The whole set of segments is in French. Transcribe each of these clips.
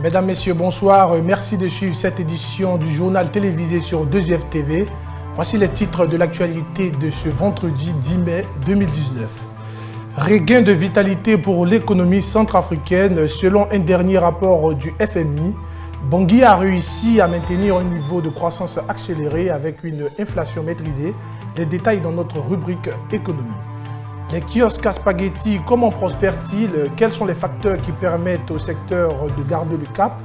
Mesdames, Messieurs, bonsoir. Merci de suivre cette édition du journal télévisé sur 2FTV. Voici les titres de l'actualité de ce vendredi 10 mai 2019. Regain de vitalité pour l'économie centrafricaine. Selon un dernier rapport du FMI, Bangui a réussi à maintenir un niveau de croissance accéléré avec une inflation maîtrisée. Les détails dans notre rubrique économie. Les kiosques à spaghetti, comment prospèrent-ils? Quels sont les facteurs qui permettent au secteur de garder le cap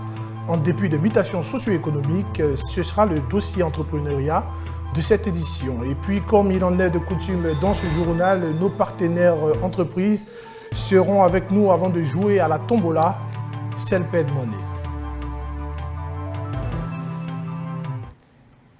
en dépit de mutations socio-économiques? Ce sera le dossier entrepreneuriat de cette édition. Et puis, comme il en est de coutume dans ce journal, nos partenaires entreprises seront avec nous avant de jouer à la tombola Self-Made Money.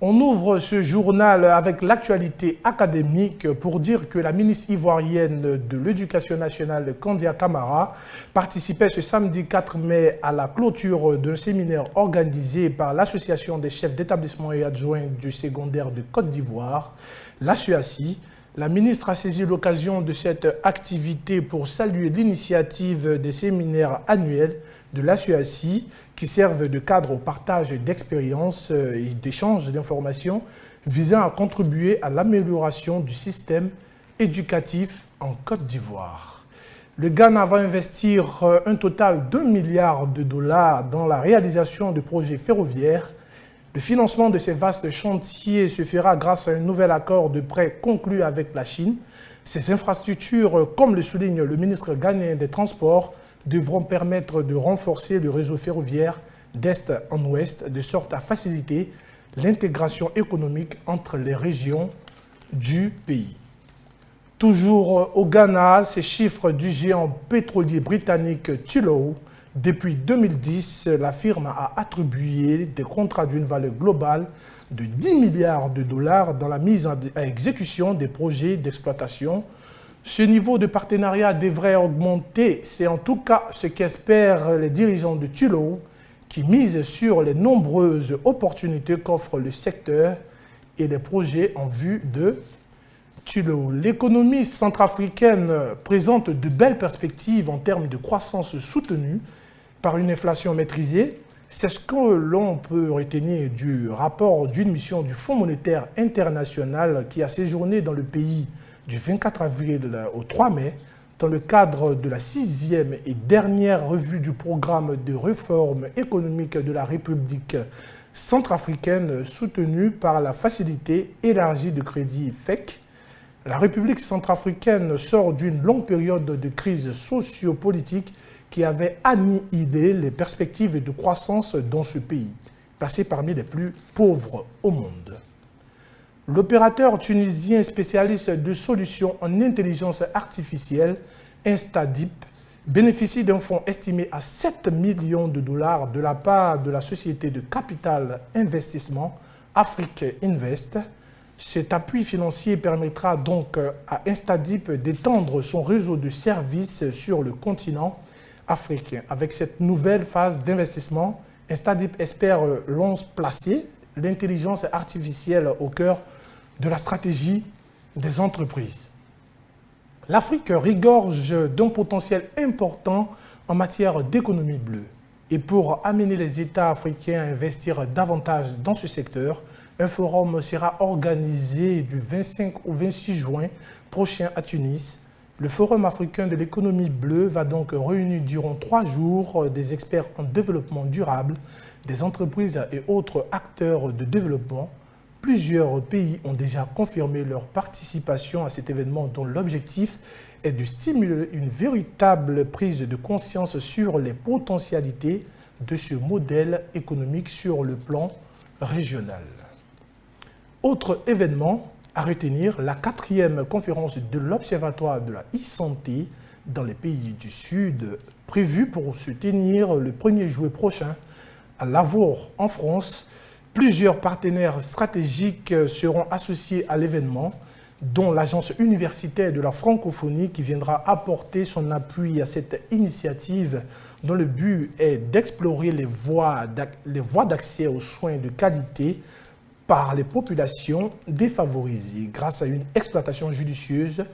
On ouvre ce journal avec l'actualité académique pour dire que la ministre ivoirienne de l'Éducation nationale, Kandia Camara, participait ce samedi 4 mai à la clôture d'un séminaire organisé par l'Association des chefs d'établissement et adjoints du secondaire de Côte d'Ivoire, l'ASUACI. La ministre a saisi l'occasion de cette activité pour saluer l'initiative des séminaires annuels de l'ASUACI qui servent de cadre au partage d'expériences et d'échange d'informations visant à contribuer à l'amélioration du système éducatif en Côte d'Ivoire. Le Ghana va investir un total de $1 milliard dans la réalisation de projets ferroviaires. Le financement de ces vastes chantiers se fera grâce à un nouvel accord de prêt conclu avec la Chine. Ces infrastructures, comme le souligne le ministre ghanéen des Transports, devront permettre de renforcer le réseau ferroviaire d'est en ouest, de sorte à faciliter l'intégration économique entre les régions du pays. Toujours au Ghana, ces chiffres du géant pétrolier britannique Tullow. Depuis 2010, la firme a attribué des contrats d'une valeur globale de $10 milliards dans la mise à exécution des projets d'exploitation. Ce niveau de partenariat devrait augmenter, c'est en tout cas ce qu'espèrent les dirigeants de Tullow, qui misent sur les nombreuses opportunités qu'offre le secteur et les projets en vue de Tullow. L'économie centrafricaine présente de belles perspectives en termes de croissance soutenue par une inflation maîtrisée. C'est ce que l'on peut retenir du rapport d'une mission du Fonds monétaire international qui a séjourné dans le pays du 24 avril au 3 mai, dans le cadre de la 6e et dernière revue du programme de réforme économique de la République centrafricaine soutenue par la Facilité élargie de crédit FEC. La République centrafricaine sort d'une longue période de crise socio-politique qui avait annihilé les perspectives de croissance dans ce pays, classé parmi les plus pauvres au monde. L'opérateur tunisien spécialiste de solutions en intelligence artificielle, Instadip, bénéficie d'un fonds estimé à $7 millions de la part de la société de capital investissement Afrique Invest. Cet appui financier permettra donc à Instadip d'étendre son réseau de services sur le continent africain. Avec cette nouvelle phase d'investissement, Instadip espère placer l'intelligence artificielle au cœur de la stratégie des entreprises. L'Afrique regorge d'un potentiel important en matière d'économie bleue. Et pour amener les États africains à investir davantage dans ce secteur, un forum sera organisé du 25 au 26 juin prochain à Tunis. Le Forum africain de l'économie bleue va donc réunir durant 3 jours des experts en développement durable, des entreprises et autres acteurs de développement. Plusieurs pays ont déjà confirmé leur participation à cet événement dont l'objectif est de stimuler une véritable prise de conscience sur les potentialités de ce modèle économique sur le plan régional. Autre événement à retenir, la 4e conférence de l'Observatoire de la e-santé dans les pays du Sud, prévue pour se tenir le 1er juillet prochain à Lavaur en France. Plusieurs partenaires stratégiques seront associés à l'événement, dont l'Agence universitaire de la francophonie qui viendra apporter son appui à cette initiative dont le but est d'explorer les voies d'accès aux soins de qualité par les populations défavorisées grâce à une exploitation judicieuse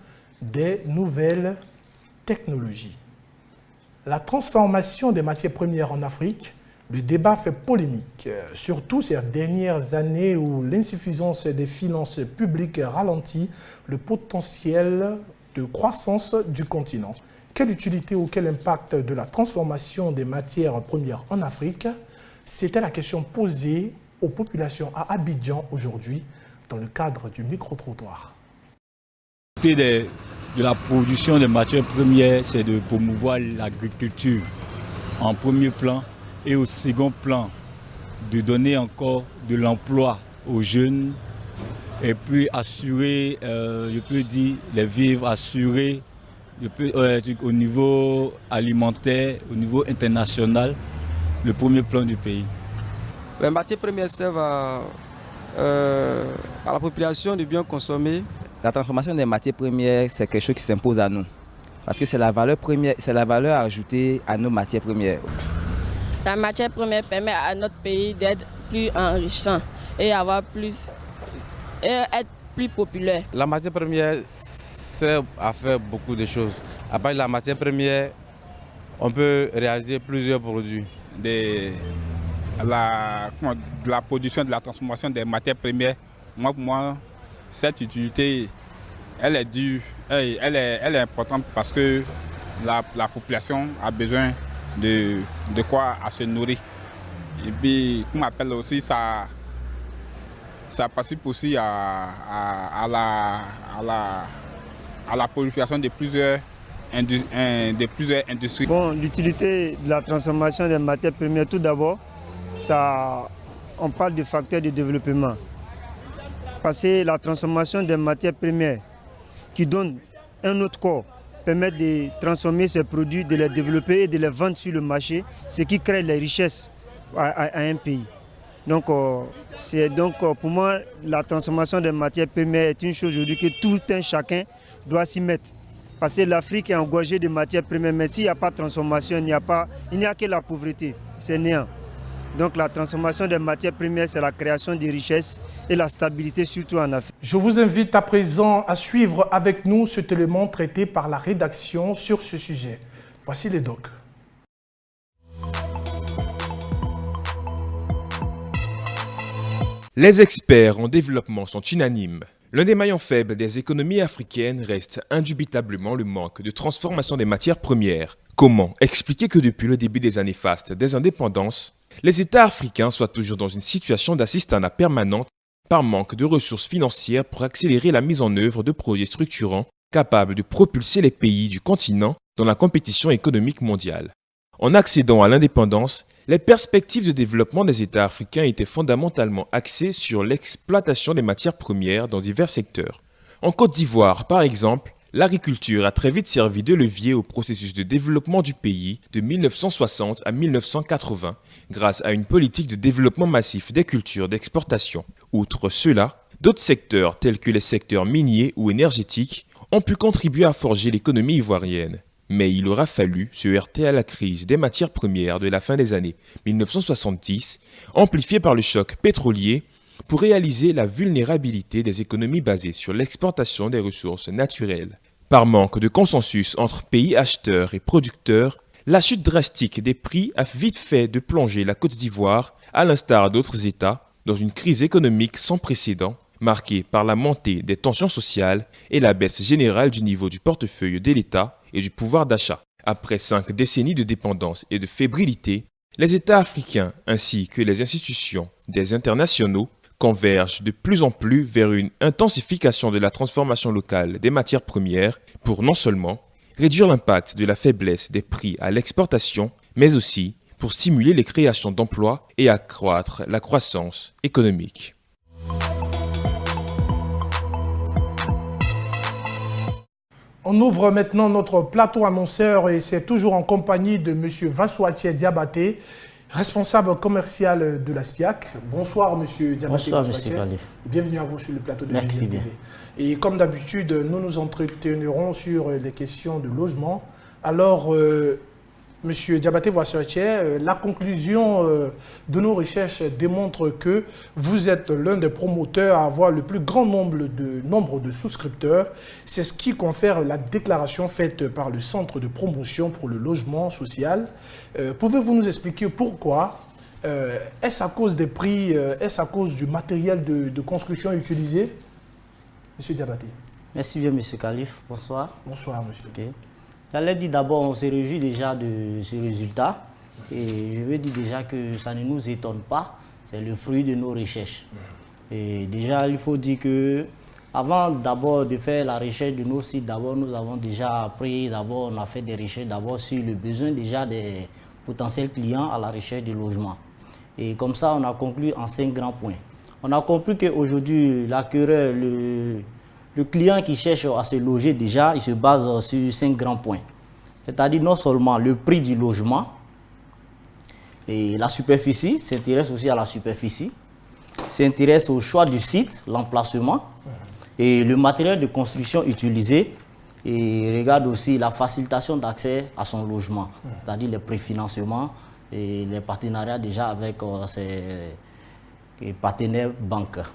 des nouvelles technologies. La transformation des matières premières en Afrique, Le débat fait polémique, surtout ces dernières années où l'insuffisance des finances publiques ralentit le potentiel de croissance du continent. Quelle utilité ou quel impact de la transformation des matières premières en Afrique? C'était la question posée aux populations à Abidjan aujourd'hui dans le cadre du micro-trottoir. De la production des matières premières, c'est de promouvoir l'agriculture en premier plan et au second plan, de donner encore de l'emploi aux jeunes et puis assurer, je peux dire, les vivres, assurer au niveau alimentaire, au niveau international, le premier plan du pays. Les matières premières servent à la population de bien consommer. La transformation des matières premières, c'est quelque chose qui s'impose à nous. Parce que c'est la valeur première, c'est la valeur ajoutée à nos matières premières. La matière première permet à notre pays d'être plus enrichissant et être plus populaire. La matière première sert à faire beaucoup de choses. À part la matière première, on peut réaliser plusieurs produits. De la production, de la transformation des matières premières, pour moi, cette utilité, elle est due, elle est importante parce que la population a besoin de quoi à se nourrir. Et puis, comme on appelle aussi, ça participe aussi à la prolifération de plusieurs industries. Bon, l'utilité de la transformation des matières premières, tout d'abord, on parle de facteurs de développement. Parce que la transformation des matières premières qui donne un autre corps, permet de transformer ces produits, de les développer et de les vendre sur le marché, ce qui crée les richesses à un pays. Donc, pour moi, la transformation des matières premières est une chose aujourd'hui que tout un chacun doit s'y mettre. Parce que l'Afrique est engorgée de matières premières, mais s'il n'y a pas de transformation, il n'y a que la pauvreté, c'est néant. Donc la transformation des matières premières, c'est la création de richesses et la stabilité, surtout en Afrique. Je vous invite à présent à suivre avec nous cet élément traité par la rédaction sur ce sujet. Voici les docs. Les experts en développement sont unanimes. L'un des maillons faibles des économies africaines reste indubitablement le manque de transformation des matières premières. Comment expliquer que depuis le début des années fastes des indépendances, les États africains soient toujours dans une situation d'assistanat permanente par manque de ressources financières pour accélérer la mise en œuvre de projets structurants capables de propulser les pays du continent dans la compétition économique mondiale. En accédant à l'indépendance, les perspectives de développement des États africains étaient fondamentalement axées sur l'exploitation des matières premières dans divers secteurs. En Côte d'Ivoire, par exemple, l'agriculture a très vite servi de levier au processus de développement du pays de 1960 à 1980 grâce à une politique de développement massif des cultures d'exportation. Outre cela, d'autres secteurs tels que les secteurs miniers ou énergétiques ont pu contribuer à forger l'économie ivoirienne. Mais il aura fallu se heurter à la crise des matières premières de la fin des années 1970, amplifiée par le choc pétrolier, pour réaliser la vulnérabilité des économies basées sur l'exportation des ressources naturelles. Par manque de consensus entre pays acheteurs et producteurs, la chute drastique des prix a vite fait de plonger la Côte d'Ivoire, à l'instar d'autres États, dans une crise économique sans précédent, marquée par la montée des tensions sociales et la baisse générale du niveau du portefeuille de l'État et du pouvoir d'achat. Après 5 décennies de dépendance et de fébrilité, les États africains ainsi que les institutions des internationaux convergent de plus en plus vers une intensification de la transformation locale des matières premières pour non seulement réduire l'impact de la faiblesse des prix à l'exportation, mais aussi pour stimuler les créations d'emplois et accroître la croissance économique. On ouvre maintenant notre plateau annonceur et c'est toujours en compagnie de M. Vassoatier Diabaté, responsable commercial de la SPIAC. Bonsoir M. Diabaté. Bonsoir M. Khalif. Bienvenue à vous sur le plateau de Merci Lumière bien. TV. Et comme d'habitude, nous nous entretiendrons sur les questions de logement. Alors, Monsieur Diabaté Vassoatier, la conclusion de nos recherches démontre que vous êtes l'un des promoteurs à avoir le plus grand nombre de souscripteurs. C'est ce qui confère la déclaration faite par le Centre de promotion pour le logement social. Pouvez-vous nous expliquer pourquoi Est-ce à cause des prix, est-ce à cause du matériel de construction utilisé? Monsieur Diabaté. Merci bien, Monsieur Khalif. Bonsoir. Bonsoir, monsieur. Okay. J'allais dire d'abord, on se réjouit déjà de ce résultat. Et je veux dire déjà que ça ne nous étonne pas. C'est le fruit de nos recherches. Et déjà, il faut dire que avant d'abord de faire la recherche de nos sites, d'abord nous avons déjà appris, d'abord on a fait des recherches d'abord sur le besoin déjà des potentiels clients à la recherche de logement. Et comme ça, on a conclu en 5 grands points. On a compris qu'aujourd'hui, l'acquéreur, le client qui cherche à se loger déjà, il se base sur 5 grands points. C'est-à-dire non seulement le prix du logement, et la superficie, s'intéresse aussi à la superficie, s'intéresse au choix du site, l'emplacement, et le matériel de construction utilisé, et regarde aussi la facilitation d'accès à son logement, c'est-à-dire les préfinancements et les partenariats déjà avec ses partenaires bancaires.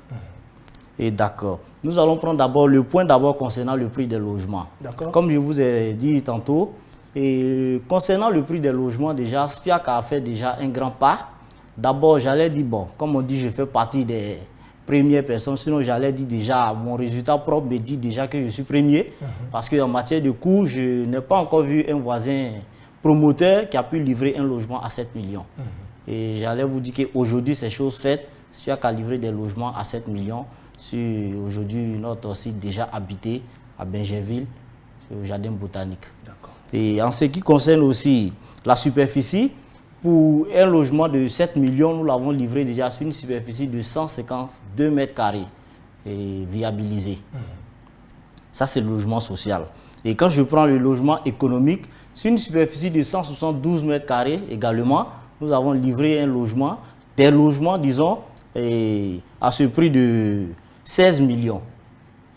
Et d'accord. Nous allons prendre d'abord le point concernant le prix des logements. Comme je vous ai dit tantôt, et concernant le prix des logements, déjà, SPIAC a fait déjà un grand pas. D'abord, j'allais dire, bon, comme on dit, je fais partie des premières personnes, sinon j'allais dire déjà, mon résultat propre me dit déjà que je suis premier, parce qu'en matière de coût, je n'ai pas encore vu un voisin promoteur qui a pu livrer un logement à 7 millions. Et j'allais vous dire qu'aujourd'hui, c'est chose faite, SPIAC a livré des logements à 7 millions sur aujourd'hui notre site déjà habité à Bingerville, au Jardin Botanique. Et en ce qui concerne aussi la superficie, pour un logement de 7 millions, nous l'avons livré déjà sur une superficie de 152 mètres carrés et viabilisé. Ça, c'est le logement social. Et quand je prends le logement économique, sur une superficie de 172 mètres carrés également, nous avons livré un logement, des logements, disons, à ce prix de 16 millions.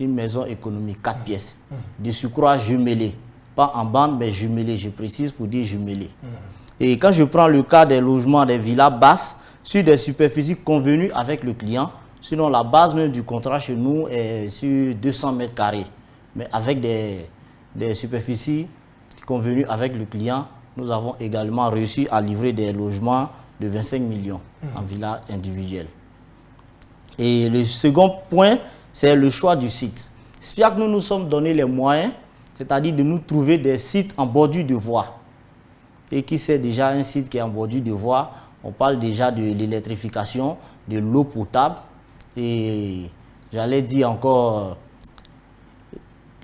Une maison économique, 4 pièces. De surcroît jumelée. Pas en bande, mais jumelée, je précise pour dire jumelée. Et quand je prends le cas des logements, des villas basses, sur des superficies convenues avec le client, sinon la base même du contrat chez nous est sur 200 mètres carrés. Mais avec des superficies convenues avec le client, nous avons également réussi à livrer des logements de 25 millions en villa individuelle. Et le second point, c'est le choix du site. SPIAC, nous nous sommes donné les moyens, c'est-à-dire de nous trouver des sites en bordure de voie. Et qui c'est déjà un site qui est en bordure de voie, on parle déjà de l'électrification, de l'eau potable et j'allais dire encore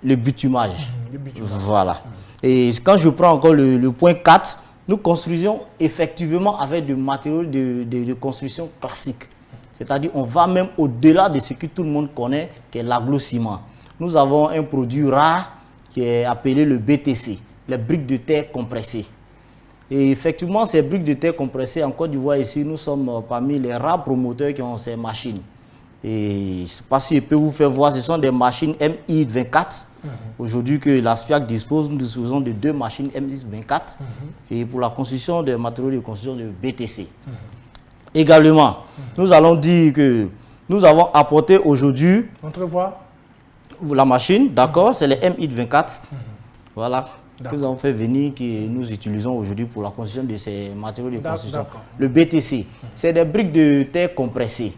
le bitumage. Voilà. Et quand je prends encore le point 4, nous construisons effectivement avec des matériaux de construction classiques. C'est-à-dire on va même au-delà de ce que tout le monde connaît, qui est l'agglo-ciment. Nous avons un produit rare qui est appelé le BTC, les briques de terre compressées. Et effectivement, ces briques de terre compressées en Côte d'Ivoire, ici, nous sommes parmi les rares promoteurs qui ont ces machines. Et je ne sais pas si je peux vous faire voir, ce sont des machines MI24. Aujourd'hui, que la SPIAC dispose, nous disposons de 2 machines MI24 et pour la construction des matériaux de construction de BTC. Également, nous allons dire que nous avons apporté aujourd'hui la machine, d'accord, c'est les MI24. Voilà. Que nous avons fait venir, que nous utilisons aujourd'hui pour la construction de ces matériaux de construction. Le BTC, c'est des briques de terre compressées.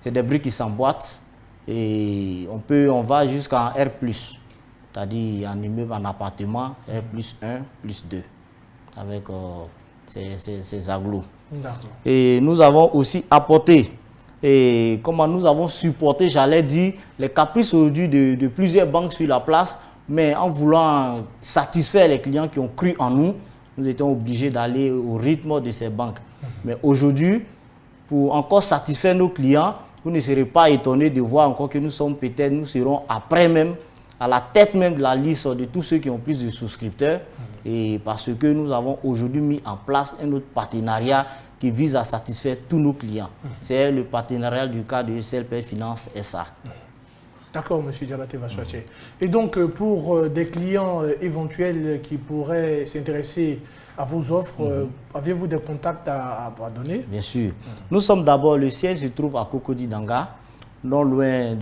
C'est des briques qui s'emboîtent et on va jusqu'en R+, c'est-à-dire en immeuble, en appartement, R+1, +2, avec ces agglos. Et nous avons aussi apporté, et comment nous avons supporté, j'allais dire, les caprices aujourd'hui de plusieurs banques sur la place. Mais en voulant satisfaire les clients qui ont cru en nous, nous étions obligés d'aller au rythme de ces banques. Mais aujourd'hui, pour encore satisfaire nos clients, vous ne serez pas étonnés de voir encore que nous serons après même, à la tête même de la liste de tous ceux qui ont plus de souscripteurs. Et parce que nous avons aujourd'hui mis en place un autre partenariat qui vise à satisfaire tous nos clients. C'est le partenariat du cadre de SLP Finance SA. D'accord, M. Diabaté Vassouaché. Et donc, pour des clients éventuels qui pourraient s'intéresser à vos offres, avez-vous des contacts à donner? Bien sûr. Nous sommes d'abord, le siège se trouve à Cocody Danga, non loin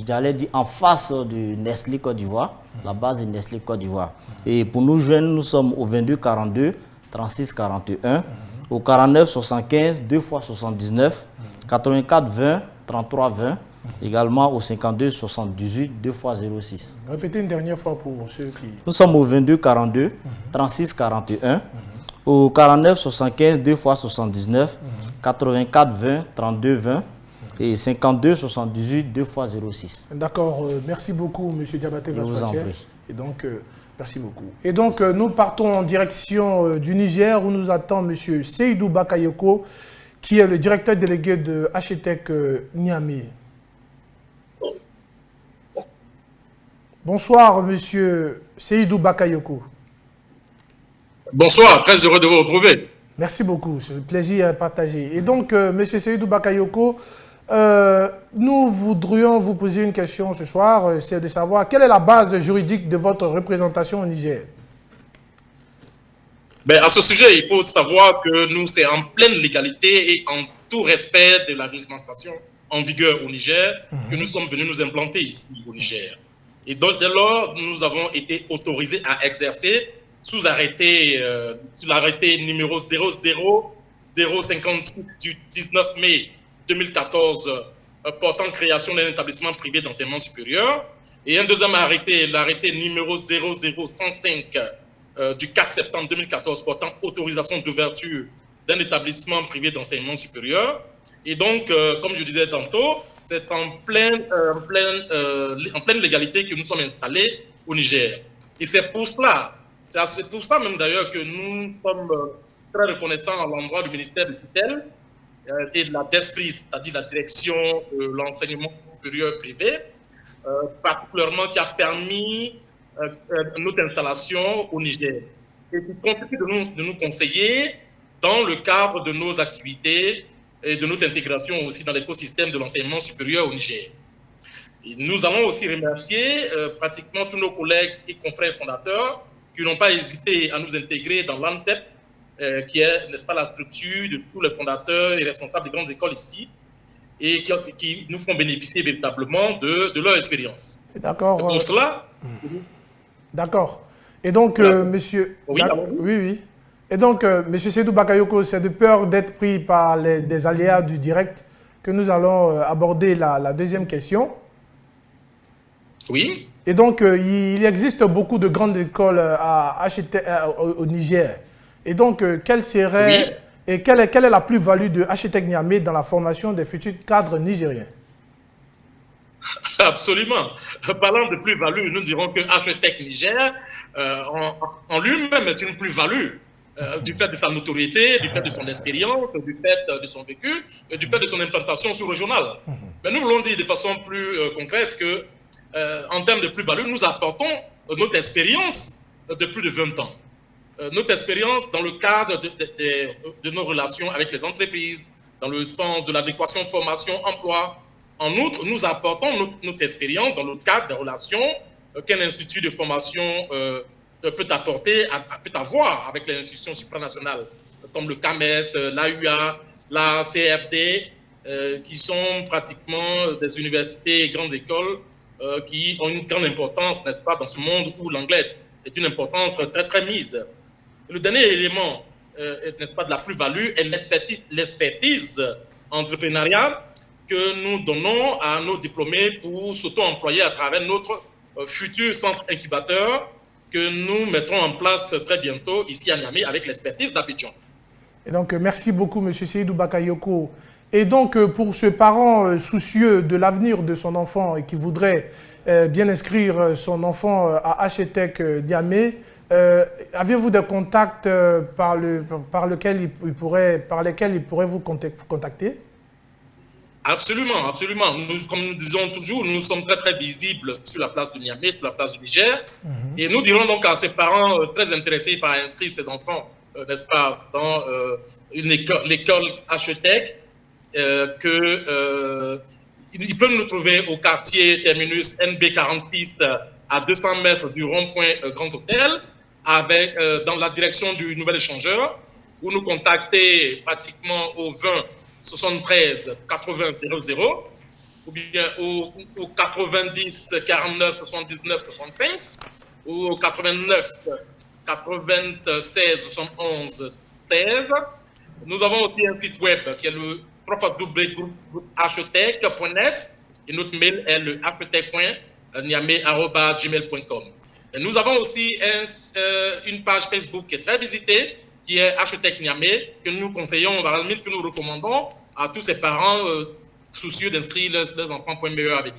j'allais dire en face de Nestlé Côte d'Ivoire, la base de Nestlé Côte d'Ivoire. Et pour nous joindre, nous sommes au 22 42 36 41 Au 49 75 2 fois 79, 84 20 33 20. Également au 52 78 2 fois 06. Répétez une dernière fois pour ceux qui... Nous sommes au 22 42 36 41. Au 49 75 2 fois 79, 84 20 32 20 et 52 78 2 fois 06. D'accord, merci beaucoup M. Diabaté Je vous en prie. Et donc, merci beaucoup. Et donc, nous partons en direction du Niger où nous attend M. Seydou Bakayoko, qui est le directeur délégué de HTEC Niamey. Bonsoir, monsieur Seydou Bakayoko. Bonsoir, très heureux de vous retrouver. Merci beaucoup, c'est un plaisir à partager. Et donc, monsieur Seydou Bakayoko, nous voudrions vous poser une question ce soir, c'est de savoir quelle est la base juridique de votre représentation au Niger? Ben, à ce sujet, il faut savoir que nous, c'est en pleine légalité et en tout respect de la réglementation en vigueur au Niger que nous sommes venus nous implanter ici au Niger. Et donc, dès lors, nous avons été autorisés à exercer sous l'arrêté numéro 00058 du 19 mai 2014 portant création d'un établissement privé d'enseignement supérieur, et un deuxième arrêté, l'arrêté numéro 00105 du 4 septembre 2014 portant autorisation d'ouverture d'un établissement privé d'enseignement supérieur. Et donc, comme je disais tantôt, c'est en pleine légalité que nous sommes installés au Niger. Et c'est pour cela, c'est pour ça même d'ailleurs que nous sommes très reconnaissants à l'endroit du ministère de tutelle et de la DESPRI, c'est-à-dire la direction de l'enseignement supérieur privé, particulièrement qui a permis notre installation au Niger et qui continue de nous conseiller dans le cadre de nos activités et de notre intégration aussi dans l'écosystème de l'enseignement supérieur au Niger. Et nous allons aussi remercier pratiquement tous nos collègues et confrères fondateurs qui n'ont pas hésité à nous intégrer dans l'ANSEP, qui est, n'est-ce pas, la structure de tous les fondateurs et responsables des grandes écoles ici, et qui nous font bénéficier véritablement de leur expérience. D'accord. C'est pour cela. D'accord. Et donc, monsieur... Oui, oui. Et donc, monsieur Seydou Bakayoko, c'est de peur d'être pris par des aléas du direct que nous allons aborder la deuxième question. Oui. Et donc, il existe beaucoup de grandes écoles au Niger. Et donc, quelle est la plus-value de HTEC Niamey dans la formation des futurs cadres nigériens? Absolument. Parlant de plus-value, nous dirons que HTEC Niger, en lui-même, est une plus-value du fait de sa notoriété, du fait de son expérience, du fait de son vécu, et du fait de son implantation sous-régionale. Mais nous voulons dire de façon plus concrète que, en termes de plus-value, nous apportons notre expérience de plus de 20 ans. Notre expérience dans le cadre de nos relations avec les entreprises, dans le sens de l'adéquation formation-emploi. En outre, nous apportons notre expérience dans le cadre des relations qu'un institut de formation peut avoir avec les institutions supranationales, comme le CAMES, l'AUA, la CFD, qui sont pratiquement des universités et grandes écoles qui ont une grande importance, n'est-ce pas, dans ce monde où l'anglais est d'une importance très, très mise. Le dernier élément, n'est-ce pas, de la plus-value est l'expertise entrepreneuriale que nous donnons à nos diplômés pour s'auto-employer à travers notre futur centre incubateur que nous mettrons en place très bientôt ici à Niamey avec l'expertise d'Abidjan. Et donc, merci beaucoup, M. Seydou Bakayoko. Et donc, pour ce parent soucieux de l'avenir de son enfant et qui voudrait bien inscrire son enfant à HTEC Niamey, avez-vous des contacts par lesquels il pourrait vous contacter? Absolument, absolument. Comme nous disons toujours, nous sommes très, très visibles sur la place de Niamey, sur la place du Niger. Et nous dirons donc à ces parents très intéressés par inscrire ses enfants, n'est-ce pas, dans l'école HTEC, ils peuvent nous trouver au quartier terminus NB46 à 200 mètres du rond-point Grand Hôtel, dans la direction du nouvel échangeur, ou nous contacter pratiquement au 20 73 80 00 ou bien au 90 49 79 65 ou au 89 96 71 16. Nous avons aussi un site web qui est le www.htech.net et notre mail est le htech.niamey@gmail.com. Nous avons aussi une page Facebook qui est très visitée, qui est Htech Niamey, que nous conseillons, à la limite que nous recommandons à tous ces parents soucieux d'inscrire leurs enfants pour un meilleur avenir.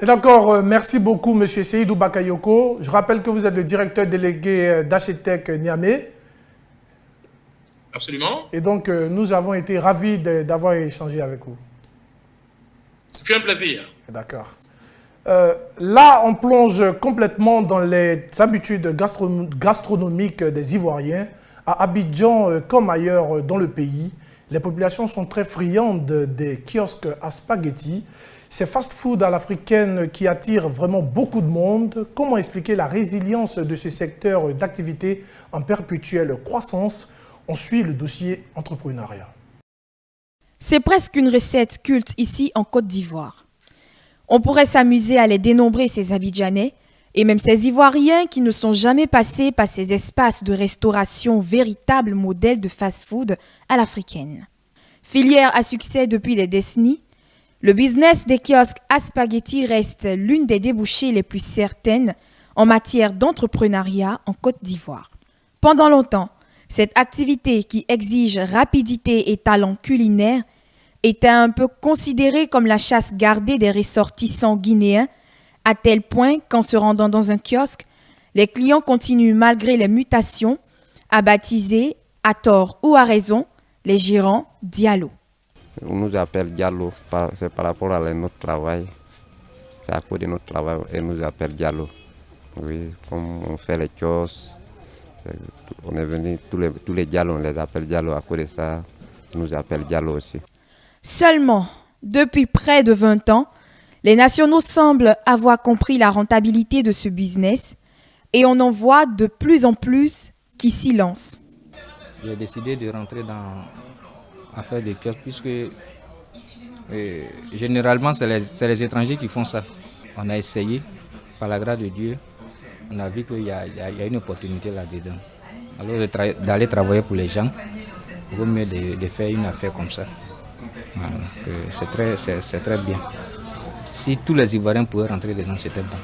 D'accord, merci beaucoup M. Seydou Bakayoko. Je rappelle que vous êtes le directeur délégué d'Htech Niamey. Absolument. Et donc, nous avons été ravis d'avoir échangé avec vous. Ce fut un plaisir. D'accord. Là, on plonge complètement dans les habitudes gastronomiques des Ivoiriens. À Abidjan, comme ailleurs dans le pays, les populations sont très friandes des kiosques à spaghettis. Ces fast-food à l'africaine qui attirent vraiment beaucoup de monde. Comment expliquer la résilience de ce secteur d'activité en perpétuelle croissance? On suit le dossier entrepreneuriat. C'est presque une recette culte ici en Côte d'Ivoire. On pourrait s'amuser à les dénombrer, ces Abidjanais, et même ces Ivoiriens qui ne sont jamais passés par ces espaces de restauration, véritables modèles de fast-food à l'africaine. Filière à succès depuis des décennies, le business des kiosques à spaghettis reste l'une des débouchés les plus certaines en matière d'entrepreneuriat en Côte d'Ivoire. Pendant longtemps, cette activité qui exige rapidité et talent culinaire était un peu considérée comme la chasse gardée des ressortissants guinéens, à tel point qu'en se rendant dans un kiosque, les clients continuent malgré les mutations à baptiser, à tort ou à raison, les gérants Diallo. On nous appelle Diallo, c'est par rapport à notre travail. C'est à cause de notre travail qu'on nous appelle Diallo. Oui, comme on fait les kiosques, on est venu, tous les Diallo, on les appelle Diallo. À cause de ça, on nous appelle Diallo aussi. Seulement, depuis près de 20 ans, les nationaux semblent avoir compris la rentabilité de ce business et on en voit de plus en plus qui s'y lancent. J'ai décidé de rentrer dans l'affaire des kiosques puisque généralement c'est les étrangers qui font ça. On a essayé, par la grâce de Dieu, on a vu qu'il y a une opportunité là-dedans. Alors d'aller travailler pour les gens, il vaut mieux de faire une affaire comme ça. C'est très bien. Si tous les Ivoiriens pouvaient rentrer dedans, c'était bon.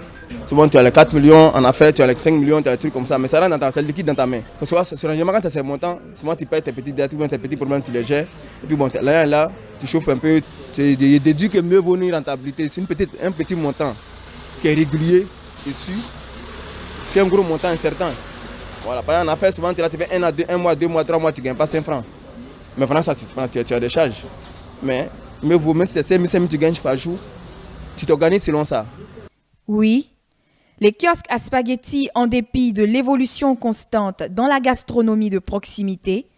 Souvent, tu as les 4 millions en affaires, tu as les 5 millions, tu as des trucs comme ça, mais ça rentre c'est liquide dans ta main. Parce que souvent, quand tu as ces montants, souvent tu payes tes petites dettes, tes petits problèmes, tu les gères. Et puis bon, là, tu chauffes un peu, tu déduis que mieux vaut une rentabilité. C'est un petit montant qui est régulier et sûr, qui est un gros montant incertain. Voilà, par exemple, en affaires, souvent, tu fais 1 mois, 2 mois, 3 mois, tu ne gagnes pas 5 francs. Mais pendant ça, tu as des charges. Mais mieux vaut, même si c'est 5 000 tu gagnes par jour, tu t'organises selon ça. Oui, les kiosques à spaghettis, en dépit de l'évolution constante dans la gastronomie de proximité,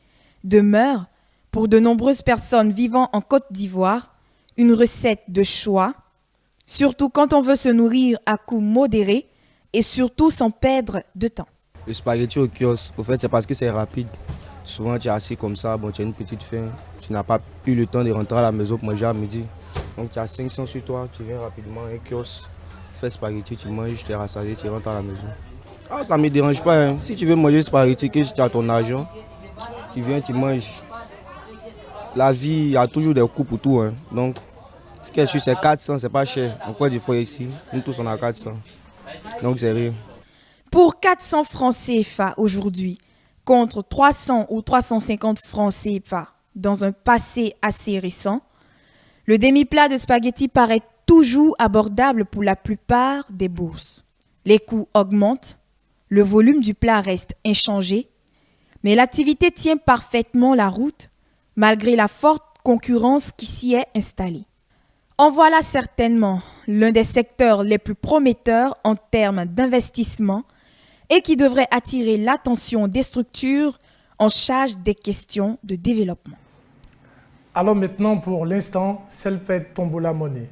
demeurent, pour de nombreuses personnes vivant en Côte d'Ivoire, une recette de choix, surtout quand on veut se nourrir à coût modéré et surtout sans perdre de temps. Le spaghetti au kiosque, au fait, c'est parce que c'est rapide. Souvent, tu es assis comme ça, bon, tu as une petite faim, tu n'as pas eu le temps de rentrer à la maison pour manger à midi. Donc, tu as 500 sur toi, tu viens rapidement, un kiosque, fais spaghetti, tu manges, tu es rassasié, tu rentres à la maison. Ah, ça ne me dérange pas. Hein. Si tu veux manger spaghetti, que tu as ton argent, tu viens, tu manges. La vie, il y a toujours des coûts pour tout. Hein. Donc, ce qui est sûr, c'est 400, c'est pas cher. En Côte d'Ivoire ici, nous tous on a 400. Donc, c'est rien. Pour 400 francs CFA aujourd'hui, contre 300 ou 350 francs CFA dans un passé assez récent, le demi-plat de spaghettis paraît toujours abordable pour la plupart des bourses. Les coûts augmentent, le volume du plat reste inchangé, mais l'activité tient parfaitement la route malgré la forte concurrence qui s'y est installée. En voilà certainement l'un des secteurs les plus prometteurs en termes d'investissement et qui devrait attirer l'attention des structures en charge des questions de développement. Alors maintenant, pour l'instant, Selpet Tombola Monnaie.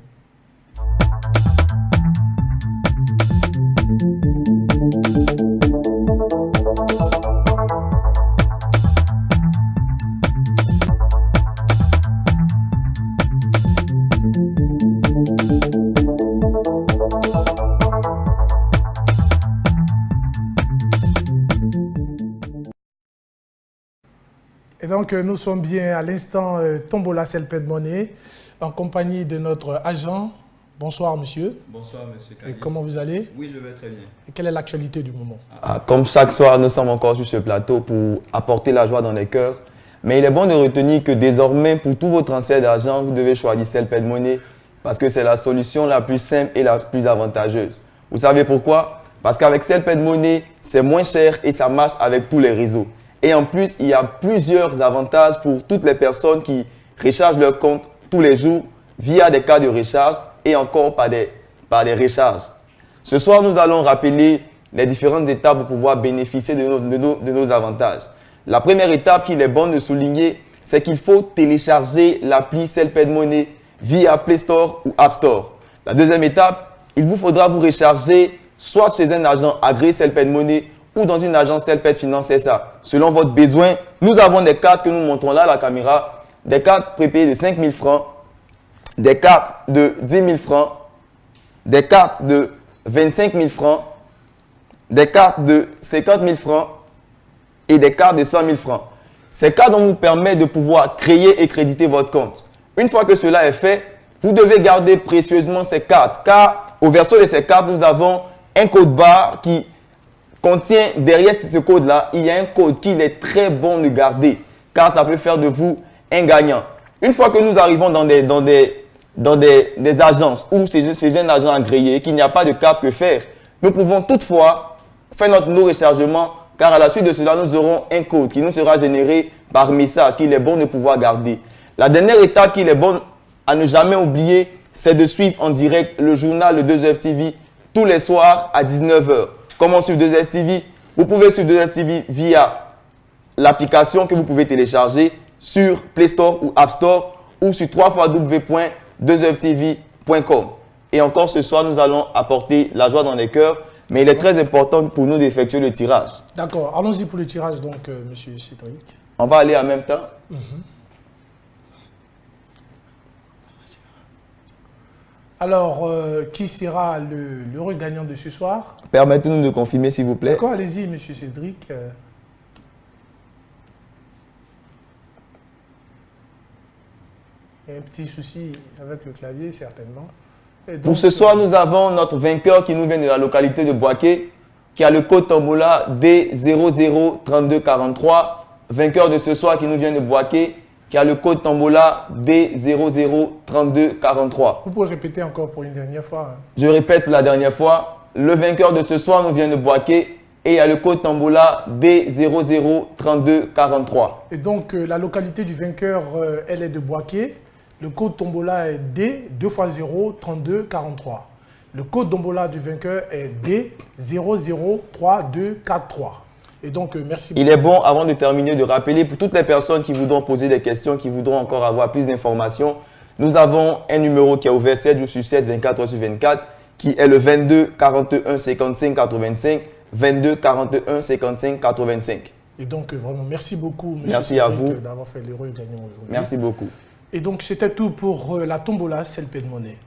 donc, nous sommes bien à l'instant Tombola Selped Money, en compagnie de notre agent. Bonsoir, monsieur. Bonsoir, monsieur Kanye. Et comment vous allez? Oui, je vais très bien. Et quelle est l'actualité du moment? Comme chaque soir, nous sommes encore sur ce plateau pour apporter la joie dans les cœurs. Mais il est bon de retenir que désormais, pour tous vos transferts d'argent, vous devez choisir Selped Money parce que c'est la solution la plus simple et la plus avantageuse. Vous savez pourquoi? Parce qu'avec Selped Money, c'est moins cher et ça marche avec tous les réseaux. Et en plus, il y a plusieurs avantages pour toutes les personnes qui rechargent leur compte tous les jours via des cartes de recharge et encore par des recharges. Ce soir, nous allons rappeler les différentes étapes pour pouvoir bénéficier de nos avantages. La première étape qu'il est bon de souligner, c'est qu'il faut télécharger l'appli Selped Money via Play Store ou App Store. La deuxième étape, il vous faudra vous recharger soit chez un agent agréé Selped Money ou dans une agence Selped Finance SA. Selon votre besoin, nous avons des cartes que nous montrons là à la caméra, des cartes prépayées de 5 000 francs, des cartes de 10 000 francs, des cartes de 25 000 francs, des cartes de 50 000 francs et des cartes de 100 000 francs. Ces cartes vont vous permettre de pouvoir créer et créditer votre compte. Une fois que cela est fait, vous devez garder précieusement ces cartes car au verso de ces cartes, nous avons un code barre qui contient derrière ce code-là, il y a un code qu'il est très bon de garder car ça peut faire de vous un gagnant. Une fois que nous arrivons dans des agences ou chez un agent agréé, qu'il n'y a pas de carte que faire, nous pouvons toutefois faire nos rechargements car à la suite de cela, nous aurons un code qui nous sera généré par message qu'il est bon de pouvoir garder. La dernière étape qu'il est bon à ne jamais oublier, c'est de suivre en direct le journal de 2FTV tous les soirs à 19 h. Comment suivre 2FTV? Vous pouvez suivre 2FTV via l'application que vous pouvez télécharger sur Play Store ou App Store ou sur www.2ftv.com. Et encore ce soir, nous allons apporter la joie dans les cœurs, mais il est très important pour nous d'effectuer le tirage. D'accord, allons-y pour le tirage donc, monsieur Cédric. On va aller en même temps. Alors, qui sera l'heureux gagnant de ce soir? Permettez-nous de confirmer, s'il vous plaît. D'accord, allez-y, monsieur Cédric. Il y a un petit souci avec le clavier, certainement. Donc, pour ce soir, nous avons notre vainqueur qui nous vient de la localité de Boaké, qui a le code Tombola D003243. Vainqueur de ce soir qui nous vient de Boaké, qui a le code Tombola D003243. Vous pouvez répéter encore pour une dernière fois. Je répète pour la dernière fois. Le vainqueur de ce soir nous vient de Boaké et il a le code Tombola D003243. Et donc, la localité du vainqueur, elle est de Boaké. Le code Tombola est D2x03243. Le code Tombola du vainqueur est D003243. Et donc, merci beaucoup. Il est bon, avant de terminer, de rappeler pour toutes les personnes qui voudront poser des questions, qui voudront encore avoir plus d'informations, nous avons un numéro qui est ouvert 7 jours sur 7, 24 heures sur 24, qui est le 22 41 55 85, 22 41 55 85. Et donc, vraiment, merci beaucoup, monsieur merci à vous d'avoir fait l'heureux gagnant aujourd'hui. Merci beaucoup. Et donc, c'était tout pour la Tombola Selped Money.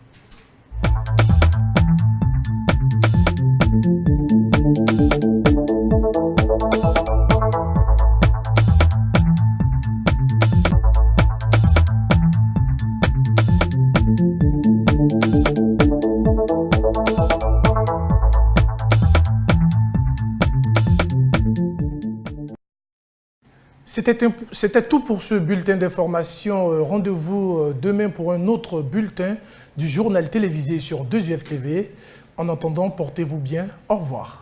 C'était tout pour ce bulletin d'information. Rendez-vous demain pour un autre bulletin du journal télévisé sur 2UFTV. En attendant, portez-vous bien. Au revoir.